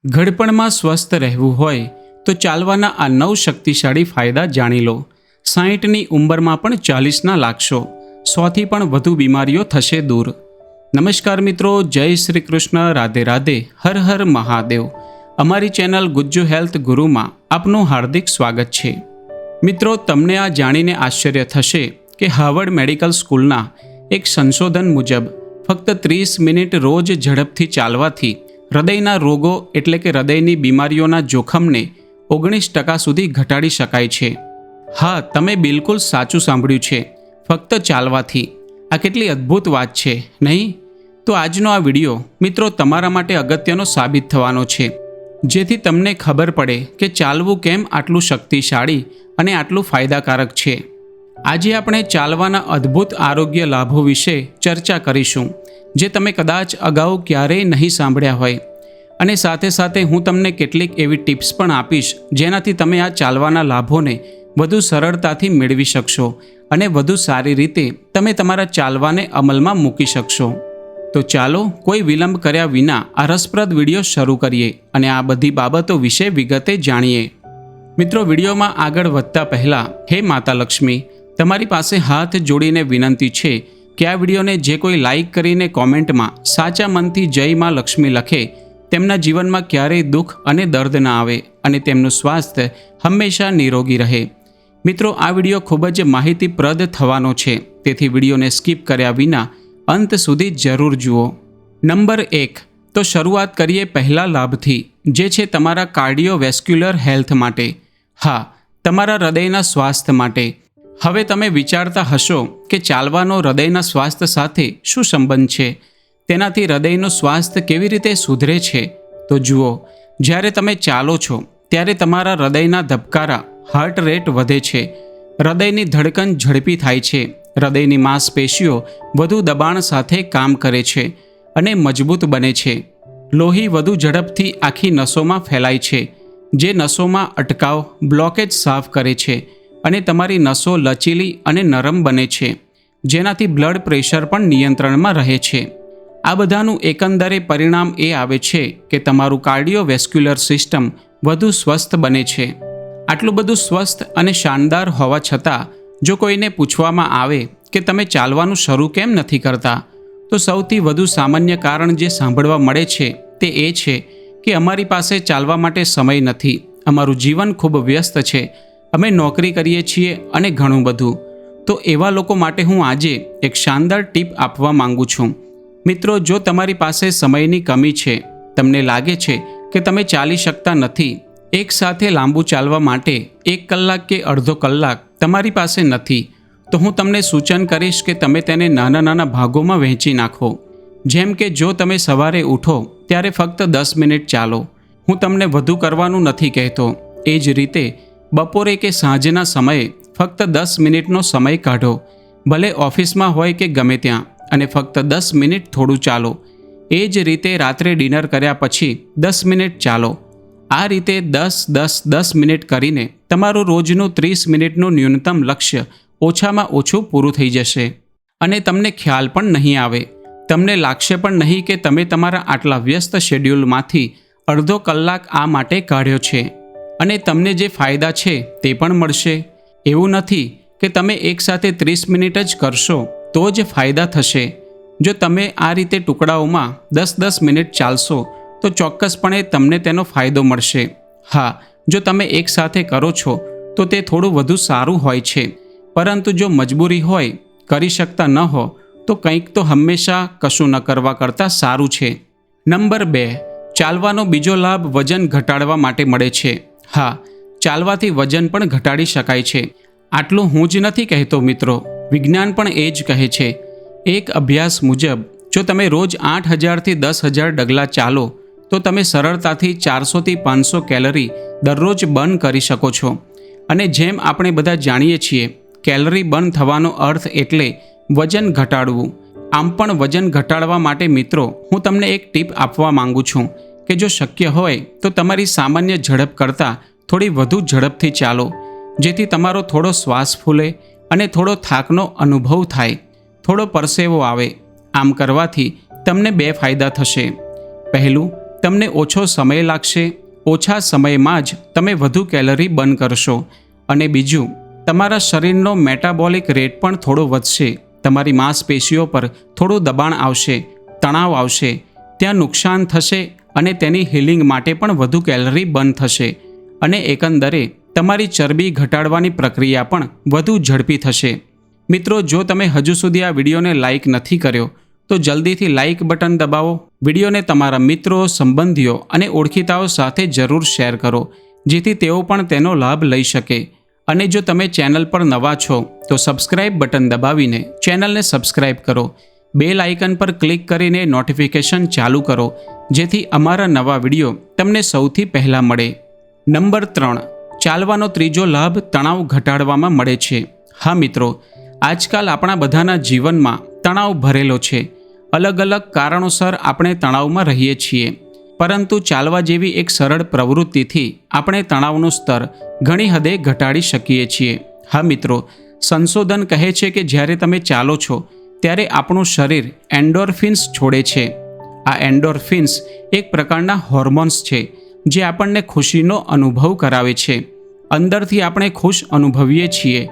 ઘડપણમાં સ્વસ્થ રહેવું હોય તો ચાલવાના આ 9 શક્તિશાળી ફાયદા જાણી લો। 60ની ઉંમરમાં પણ 40ના લાગશો, 100થી પણ વધુ બીમારીઓ થશે દૂર। નમસ્કાર મિત્રો, જય શ્રી કૃષ્ણ, રાધે રાધે, હર હર મહાદેવ। અમારી ચેનલ ગુજ્જુ હેલ્થ ગુરુમાં આપનું હાર્દિક સ્વાગત છે। મિત્રો, તમને આ જાણીને આશ્ચર્ય થશે કે હાર્વર્ડ મેડિકલ સ્કૂલના એક સંશોધન મુજબ ફક્ત 30 મિનિટ રોજ ઝડપથી ચાલવાથી હૃદયના રોગો એટલે કે હૃદયની બીમારીઓના જોખમને 19% સુધી ઘટાડી શકાય છે। હા, તમે બિલકુલ સાચું સાંભળ્યું છે, ફક્ત ચાલવાથી। આ કેટલી અદ્ભુત વાત છે, નહીં? તો આજનો આ વિડીયો મિત્રો તમારા માટે અગત્યનો સાબિત થવાનો છે, જેથી તમને ખબર પડે કે ચાલવું કેમ આટલું શક્તિશાળી અને આટલું ફાયદાકારક છે। આજે આપણે ચાલવાના અદ્ભુત આરોગ્ય લાભો વિશે ચર્ચા કરીશું, જે તમે કદાચ અગાઉ ક્યારેય નહીં સાંભળ્યા હોય। અને સાથે સાથે હું તમને કેટલીક એવી ટિપ્સ પણ આપીશ, જેનાથી તમે આ ચાલવાના લાભોને વધુ સરળતાથી મેળવી શકશો અને વધુ સારી રીતે તમે તમારા ચાલવાને અમલમાં મૂકી શકશો। તો ચાલો કોઈ વિલંબ કર્યા વિના આ રસપ્રદ વિડીયો શરૂ કરીએ અને આ બધી બાબતો વિશે વિગતે જાણીએ। મિત્રો, વિડીયોમાં આગળ વધતા પહેલાં હે માતા લક્ષ્મી, તમારી પાસે હાથ જોડીને વિનંતી છે કે આ વિડીયોને જે કોઈ લાઈક કરીને કોમેન્ટમાં સાચા મનથી જય માં લક્ષ્મી લખે, તેમના જીવનમાં ક્યારેય દુઃખ અને દર્દ ના આવે અને તેમનું સ્વાસ્થ્ય હંમેશા નિરોગી રહે। મિત્રો, આ વિડીયો ખૂબ જ માહિતીપ્રદ થવાનો છે, તેથી વિડીયોને સ્કીપ કર્યા વિના અંત સુધી જરૂર જુઓ। નંબર 1, તો શરૂઆત કરીએ પહેલા લાભથી, જે છે તમારા કાર્ડિયોવેસ્ક્યુલર હેલ્થ માટે। હા, તમારા હૃદયના સ્વાસ્થ્ય માટે। હવે તમે વિચારતા હશો કે ચાલવાનો હૃદયના સ્વાસ્થ્ય સાથે શું સંબંધ છે? તેનાથી હૃદયનું સ્વાસ્થ્ય કેવી રીતે સુધરે છે? તો જુઓ, જ્યારે તમે ચાલો છો ત્યારે તમારા હૃદયના ધબકારા હાર્ટ રેટ વધે છે, હૃદયની ધડકન ઝડપી થાય છે, હૃદયની માંસપેશીઓ વધુ દબાણ સાથે કામ કરે છે અને મજબૂત બને છે। લોહી વધુ ઝડપથી આખી નસોમાં ફેલાય છે, જે નસોમાં અટકાવ બ્લોકેજ સાફ કરે છે અને તમારી નસો લચીલી અને નરમ બને છે, જેનાથી બ્લડ પ્રેશર પણ નિયંત્રણમાં રહે છે। આ બધાનું એકંદરે પરિણામ એ આવે છે કે તમારું કાર્ડિયોવેસ્ક્યુલર સિસ્ટમ વધુ સ્વસ્થ બને છે। આટલું બધું સ્વસ્થ અને શાનદાર હોવા છતાં જો કોઈને પૂછવામાં આવે કે તમે ચાલવાનું શરૂ કેમ નથી કરતા, તો સૌથી વધુ સામાન્ય કારણ જે સાંભળવા મળે છે તે એ છે કે અમારી પાસે ચાલવા માટે સમય નથી, અમારું જીવન ખૂબ વ્યસ્ત છે, અમે નોકરી કરીએ છીએ અને ઘણું બધું। તો એવા લોકો માટે હું આજે એક શાનદાર ટીપ આપવા માંગુ છું। મિત્રો, જો તમારી પાસે સમયની કમી છે, તમને લાગે છે કે તમે ચાલી શકતા નથી, એક સાથે લાંબુ ચાલવા માટે 1 કલાક કે અડધો કલાક તમારી પાસે નથી, તો હું તમને સૂચન કરીશ કે તમે તેને નાના નાના ભાગોમાં વહેંચી નાખો। જેમ કે જો તમે સવારે ઉઠો ત્યારે ફક્ત 10 મિનિટ ચાલો, હું તમને વધુ કરવાનું નથી કહેતો। એ જ રીતે બપોરે કે સાંજના સમયે ફક્ત 10 મિનિટનો સમય કાઢો, ભલે ઓફિસમાં હોય કે ગમે ત્યાં, અને ફક્ત 10 મિનિટ થોડું ચાલો। એ જ રીતે રાત્રે ડિનર કર્યા પછી 10 મિનિટ ચાલો। આ રીતે 10 મિનિટ કરીને તમારું રોજનું 30 મિનિટનું ન્યૂનતમ લક્ષ્ય ઓછામાં ઓછું પૂરું થઈ જશે અને તમને ખ્યાલ પણ નહીં આવે, તમને લાગશે પણ નહીં કે તમે તમારા આટલા વ્યસ્ત શેડ્યુલમાંથી અડધો કલાક આ માટે કાઢ્યો છે અને તમને જે ફાયદા છે તે પણ મળશે। એવું નથી કે તમે એકસાથે 30 મિનિટ જ કરશો તો જ ફાયદા થશે। જો તમે આ રીતે ટુકડાઓમાં 10 મિનિટ ચાલશો તો ચોક્કસપણે તમને તેનો ફાયદો મળશે। હા, જો તમે એકસાથે કરો છો તો તે થોડું વધુ સારું હોય છે, પરંતુ જો મજબૂરી હોય, કરી શકતા ન હો, તો કંઈક તો હંમેશા કશું ન કરવા કરતાં સારું છે। નંબર 2, ચાલવાનો બીજો લાભ વજન ઘટાડવા માટે મળે છે। હા, ચાલવાથી વજન પણ ઘટાડી શકાય છે। આટલું હું જ નથી કહેતો મિત્રો, વિજ્ઞાન પણ એ જ કહે છે। એક અભ્યાસ મુજબ જો તમે રોજ 8000 થી 10000 ડગલા ચાલો તો તમે સરળતાથી 400 થી 500 કેલરી દરરોજ બર્ન કરી શકો છો। અને જેમ આપણે બધા જાણીએ છીએ, કેલરી બર્ન થવાનો અર્થ એટલે વજન ઘટાડવું। આમ પણ વજન ઘટાડવા માટે મિત્રો હું તમને એક ટીપ આપવા માંગુ છું કે જો શક્ય હોય તો તમારી સામાન્ય ઝડપ કરતાં થોડી વધુ ઝડપથી ચાલો, જેથી તમારો થોડો શ્વાસ ફૂલે અને થોડો થાકનો અનુભવ થાય, થોડો પરસેવો આવે। આમ કરવાથી તમને 2 ફાયદા થશે। પહેલું, તમને ઓછો સમય લાગશે, ઓછા સમયમાં જ તમે વધુ કેલરી બર્ન કરશો. અને બીજું, તમારા શરીરનો મેટાબોલિક રેટ પણ થોડો વધશે. તમારી માંસપેશીઓ પર થોડું દબાણ આવશે, તણાવ આવશે, ત્યાં નુકસાન થશે અને તેની હીલિંગ માટે પણ વધુ કેલરી બર્ન થશે. અને એકંદરે તમારી ચરબી ઘટાડવાની પ્રક્રિયા પણ વધુ ઝડપી થશે. મિત્રો, જો તમે હજુ સુધી આ વિડીયોને લાઇક નથી કર્યો તો જલ્દીથી લાઇક બટન દબાવો. વિડીયોને તમારા મિત્રો, સંબંધીઓ અને ઓળખીતાઓ સાથે જરૂર શેર કરો, જેથી તેઓ પણ તેનો લાભ લઈ શકે. અને જો તમે ચેનલ પર નવા છો તો સબસ્ક્રાઇબ બટન દબાવીને ચેનલને સબસ્ક્રાઇબ કરો. બેલ આઇકન પર ક્લિક કરીને નોટિફિકેશન ચાલુ કરો, જેથી અમારા નવા વિડીયો તમને સૌથી પહેલાં મળે. નંબર 3, ચાલવાનો ત્રીજો લાભ તણાવ ઘટાડવામાં મળે છે. હા મિત્રો, આજકાલ આપણા બધાના જીવનમાં તણાવ ભરેલો છે. અલગ અલગ કારણોસર આપણે તણાવમાં રહીએ છીએ, પરંતુ ચાલવા જેવી એક સરળ પ્રવૃત્તિથી આપણે તણાવનું સ્તર ઘણી હદે ઘટાડી શકીએ છીએ. હા મિત્રો, સંશોધન કહે છે કે જ્યારે તમે ચાલો છો ત્યારે આપણું શરીર એન્ડોર્ફિન્સ છોડે છે. આ એન્ડોર્ફિન્સ એક પ્રકારના હોર્મોન્સ છે જે આપણને ખુશીનો અનુભવ કરાવે છે. અંદરથી આપણે ખુશ અનુભવીએ છીએ.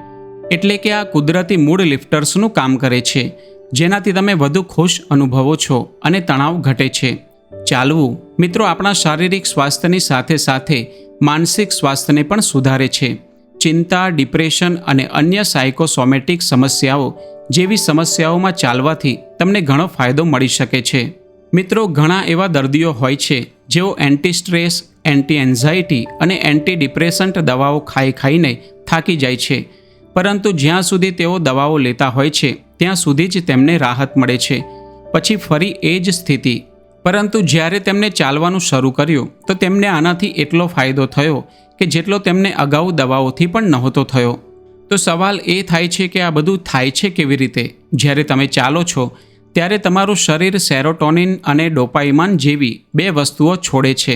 એટલે કે આ કુદરતી મૂડ લિફ્ટર્સનું કામ કરે છે, જેનાથી તમે વધુ ખુશ અનુભવો છો અને તણાવ ઘટે છે. ચાલવું મિત્રો આપણા શારીરિક સ્વાસ્થ્યની સાથે સાથે માનસિક સ્વાસ્થ્યને પણ સુધારે છે. ચિંતા, ડિપ્રેશન અને અન્ય સાયકોસોમેટિક સમસ્યાઓ જેવી સમસ્યાઓમાં ચાલવાથી તમને ઘણો ફાયદો મળી શકે છે. મિત્રો, ઘણા એવા દર્દીઓ હોય છે જેઓ એન્ટી સ્ટ્રેસ, એન્ટી એન્ઝાઇટી અને એન્ટી ડિપ્રેસન્ટ દવાઓ ખાઈને થાકી જાય છે. પરંતુ જ્યાં સુધી તેઓ દવાઓ લેતા હોય છે ત્યાં સુધી જ તેમને રાહત મળે છે, પછી ફરી એ જ સ્થિતિ. પરંતુ જ્યારે તેમને ચાલવાનું શરૂ કર્યું તો તેમને આનાથી એટલો ફાયદો થયો કે જેટલો તેમને અગાઉ દવાઓથી પણ નહોતો થયો. તો સવાલ એ થાય છે કે આ બધું થાય છે કેવી રીતે? જ્યારે તમે ચાલો છો ત્યારે તમારું શરીર સેરોટોનિન અને ડોપામાઇન જેવી 2 વસ્તુઓ છોડે છે.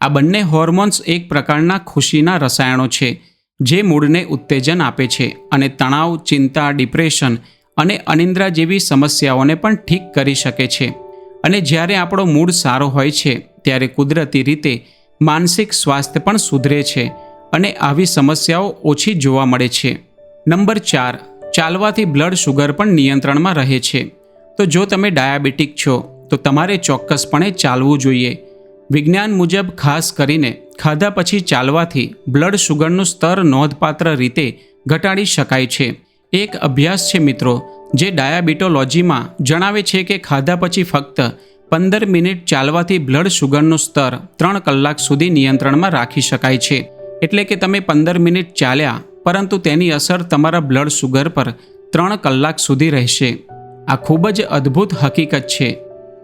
આ બંને હોર્મોન્સ એક પ્રકારના ખુશીના રસાયણો છે જે મૂડને ઉત્તેજન આપે છે અને તણાવ, ચિંતા, ડિપ્રેશન અને અનિદ્રા જેવી સમસ્યાઓને પણ ઠીક કરી શકે છે. અને જ્યારે આપણો મૂડ સારો હોય છે ત્યારે કુદરતી રીતે માનસિક સ્વાસ્થ્ય પણ સુધરે છે અને આવી સમસ્યાઓ ઓછી જોવા મળે છે. નંબર 4, ચાલવાથી બ્લડ શુગર પણ નિયંત્રણમાં રહે છે. તો જો તમે ડાયાબિટીક છો તો તમારે ચોક્કસપણે ચાલવું જોઈએ. વિજ્ઞાન મુજબ ખાસ કરીને ખાધા પછી ચાલવાથી બ્લડ શુગરનું સ્તર નોંધપાત્ર રીતે ઘટાડી શકાય છે. એક અભ્યાસ છે મિત્રો જે ડાયાબિટોલોજીમાં જણાવે છે કે ખાધા પછી ફક્ત 15 મિનિટ ચાલવાથી બ્લડ શુગરનું સ્તર 3 કલાક સુધી નિયંત્રણમાં રાખી શકાય છે. એટલે કે તમે 15 મિનિટ ચાલ્યા, પરંતુ તેની અસર તમારા બ્લડ શુગર પર 3 કલાક સુધી રહેશે. આ ખૂબ જ અદ્ભુત હકીકત છે.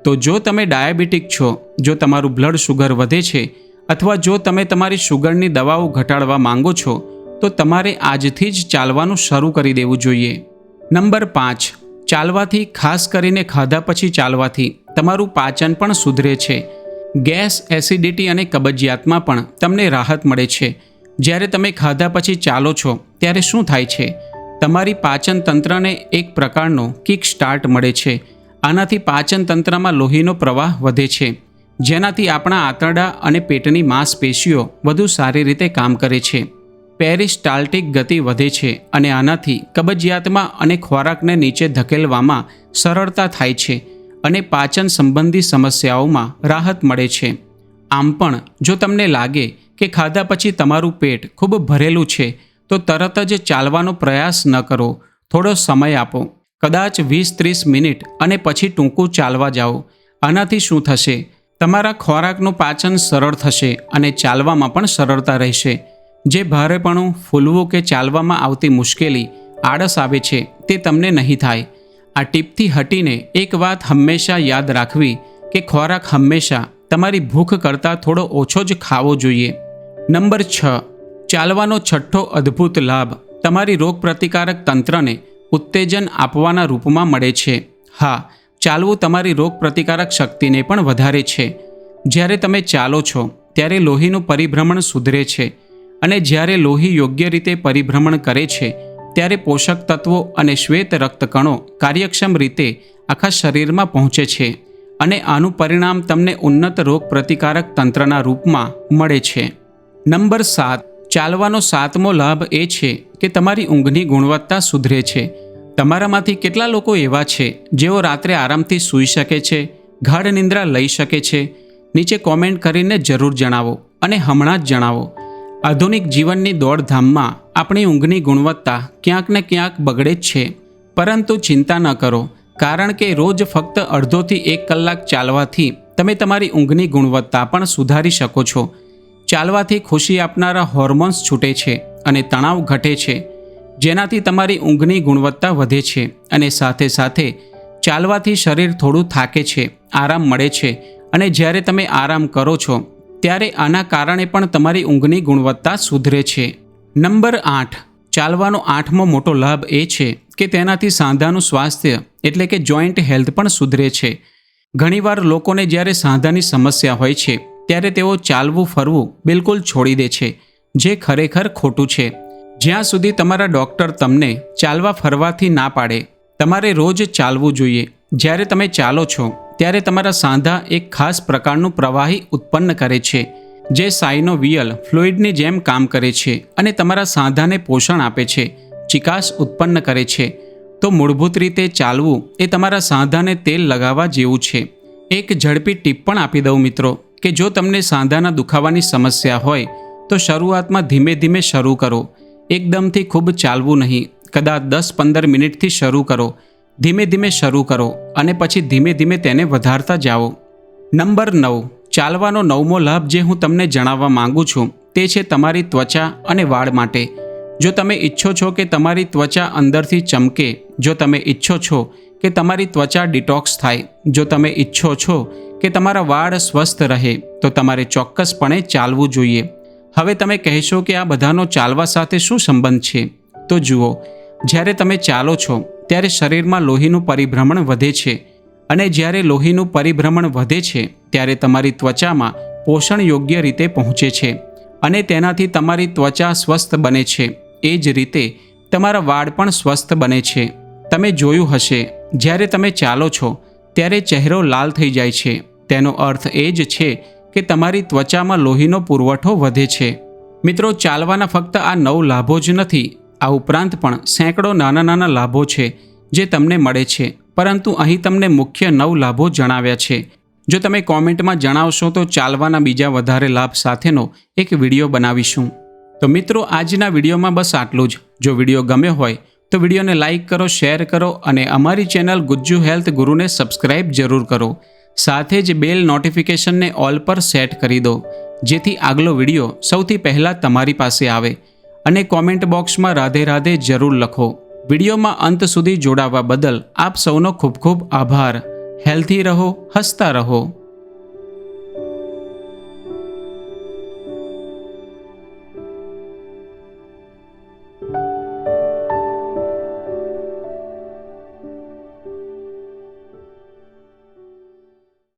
તો જો તમે ડાયાબિટીક છો, જો તમારું બ્લડ શુગર વધે છે અથવા જો તમે તમારી શુગરની દવાઓ ઘટાડવા માંગો છો તો તમારે આજથી જ ચાલવાનું શરૂ કરી દેવું જોઈએ. નંબર 5, ચાલવાથી, ખાસ કરીને ખાધા પછી ચાલવાથી તમારું પાચન પણ સુધરે છે. ગેસ, એસિડિટી અને કબજિયાતમાં પણ તમને રાહત મળે છે. જ્યારે તમે ખાધા પછી ચાલો છો ત્યારે શું થાય છે? તમારી પાચન તંત્રને એક પ્રકારનો કિક સ્ટાર્ટ મળે છે. આનાથી પાચન તંત્રમાં લોહીનો પ્રવાહ વધે છે, જેનાથી આપણા આંતરડા અને પેટની માંસપેશીઓ વધુ સારી રીતે કામ કરે છે. પેરિસ્ટાલ્ટિક ગતિ વધે છે અને આનાથી કબજિયાતમાં અને ખોરાકને નીચે ધકેલવામાં સરળતા થાય છે અને પાચન સંબંધી સમસ્યાઓમાં રાહત મળે છે. આમ પણ જો તમને લાગે કે ખાધા પછી તમારું પેટ ખૂબ ભરેલું છે તો તરત જ ચાલવાનો પ્રયાસ ન કરો. થોડો સમય આપો, કદાચ 20-30 મિનિટ, અને પછી ટૂંકું ચાલવા જાઓ. આનાથી શું થશે? તમારા ખોરાકનું પાચન સરળ થશે અને ચાલવામાં પણ સરળતા રહેશે. જે ભારેપણું, ફૂલવું કે ચાલવામાં આવતી મુશ્કેલી, આળસ આવે છે તે તમને નહીં થાય. આ ટીપથી હટીને એક વાત હંમેશા યાદ રાખવી કે ખોરાક હંમેશા તમારી ભૂખ કરતાં થોડો ઓછો જ ખાવો જોઈએ. નંબર 6, ચાલવાનો છઠ્ઠો અદ્ભુત લાભ તમારી રોગપ્રતિકારક તંત્રને ઉત્તેજન આપવાના રૂપમાં મળે છે. હા, ચાલવું તમારી રોગપ્રતિકારક શક્તિને પણ વધારે છે. જ્યારે તમે ચાલો છો ત્યારે લોહીનું પરિભ્રમણ સુધરે છે અને જ્યારે લોહી યોગ્ય રીતે પરિભ્રમણ કરે છે ત્યારે પોષક તત્વો અને શ્વેત રક્તકણો કાર્યક્ષમ રીતે આખા શરીરમાં પહોંચે છે અને આનું પરિણામ તમને ઉન્નત રોગ પ્રતિકારક તંત્રના રૂપમાં મળે છે. નંબર 7, ચાલવાનો 7મો લાભ એ છે કે તમારી ઊંઘની ગુણવત્તા સુધરે છે. તમારામાંથી કેટલા લોકો એવા છે જેઓ રાત્રે આરામથી સૂઈ શકે છે, ગાઢ નિંદ્રા લઈ શકે છે? નીચે કોમેન્ટ કરીને જરૂર જણાવો અને હમણાં જ જણાવો. આધુનિક જીવનની દોડધામમાં આપણી ઊંઘની ગુણવત્તા ક્યાંક ને ક્યાંક બગડે જ છે. પરંતુ ચિંતા ન કરો, કારણ કે રોજ ફક્ત અડધોથી 1 કલાક ચાલવાથી તમે તમારી ઊંઘની ગુણવત્તા પણ સુધારી શકો છો. ચાલવાથી ખુશી આપનારા હોર્મોન્સ છૂટે છે અને તણાવ ઘટે છે, જેનાથી તમારી ઊંઘની ગુણવત્તા વધે છે. અને સાથે સાથે ચાલવાથી શરીર થોડું થાકે છે, આરામ મળે છે, અને જ્યારે તમે આરામ કરો છો ત્યારે આના કારણે પણ તમારી ઊંઘની ગુણવત્તા સુધરે છે. નંબર 8, ચાલવાનો 8મો મોટો લાભ એ છે કે તેનાથી સાંધાનું સ્વાસ્થ્ય એટલે કે જોઈન્ટ હેલ્થ પણ સુધરે છે. ઘણીવાર લોકોને જ્યારે સાંધાની સમસ્યા હોય છે ત્યારે તેઓ ચાલવું ફરવું બિલકુલ છોડી દે છે, જે ખરેખર ખોટું છે. જ્યાં સુધી તમારા ડૉક્ટર તમને ચાલવા ફરવાથી ના પાડે, તમારે રોજ ચાલવું જોઈએ. જ્યારે તમે ચાલો છો ત્યારે તમારા સાંધા એક ખાસ પ્રકારનું પ્રવાહી ઉત્પન્ન કરે છે, જે સાઇનોવિયલ ફ્લુઇડની જેમ કામ કરે છે અને તમારા સાંધાને પોષણ આપે છે, ચિકાસ ઉત્પન્ન કરે છે. તો મૂળભૂત રીતે ચાલવું એ તમારા સાંધાને તેલ લગાવવા જેવું છે. એક ઝડપી ટીપ પણ આપી દઉં મિત્રો, કે જો તમને સાંધાના દુખાવાની સમસ્યા હોય તો શરૂઆતમાં ધીમે ધીમે શરૂ કરો. એકદમથી ખૂબ ચાલવું નહીં, કદાચ 10-15 મિનિટથી શરૂ કરો. ધીમે ધીમે શરૂ કરો અને પછી ધીમે ધીમે તેને વધારતા જાઓ. નંબર 9, ચાલવાનો 9મો લાભ જે હું તમને જણાવવા માંગુ છું તે છે તમારી ત્વચા અને વાળ માટે. જો તમે ઈચ્છો છો કે તમારી ત્વચા અંદરથી ચમકે, જો તમે ઈચ્છો છો કે તમારી ત્વચા ડિટોક્સ થાય, જો તમે ઈચ્છો છો કે તમારા વાળ સ્વસ્થ રહે, તો તમારે ચોક્કસપણે ચાલવું જોઈએ. હવે તમે કહેશો કે આ બધાનો ચાલવા સાથે શું સંબંધ છે? તો જુઓ, જ્યારે તમે ચાલો છો ત્યારે શરીરમાં લોહીનું પરિભ્રમણ વધે છે, અને જ્યારે લોહીનું પરિભ્રમણ વધે છે ત્યારે તમારી ત્વચામાં પોષણ યોગ્ય રીતે પહોંચે છે અને તેનાથી તમારી ત્વચા સ્વસ્થ બને છે. એ જ રીતે તમારા વાળ પણ સ્વસ્થ બને છે. તમે જોયું હશે, જ્યારે તમે ચાલો છો ત્યારે ચહેરો લાલ થઈ જાય છે. તેનો અર્થ એ જ છે કે તમારી ત્વચામાં લોહીનો પુરવઠો વધે છે. મિત્રો, ચાલવાના ફક્ત આ 9 લાભો જ નથી. આ ઉપરાંત પણ સેંકડો નાના નાના લાભો છે જે તમને મળે છે, પરંતુ અહીં તમને મુખ્ય 9 લાભો જણાવ્યા છે. જો તમે કોમેન્ટમાં જણાવશો તો ચાલવાના બીજા વધારે લાભ સાથેનો એક વિડીયો બનાવીશું. તો મિત્રો, આજના વિડીયોમાં બસ આટલું જ. જો વિડીયો ગમ્યો હોય તો વિડીયોને લાઇક કરો, શેર કરો અને અમારી ચેનલ ગુજ્જુ હેલ્થ ગુરુને સબસ્ક્રાઇબ જરૂર કરો. સાથે જ બેલ નોટિફિકેશનને ઓલ પર સેટ કરી દો, જેથી આગલો વિડીયો સૌથી પહેલાં તમારી પાસે આવે. અને કોમેન્ટ બોક્સમાં રાધે રાધે જરૂર લખો. વિડીયોમાં અંત સુધી જોડાવા બદલ આપ સૌનો ખૂબ ખૂબ આભાર. હેલ્થી રહો, હસતા રહો.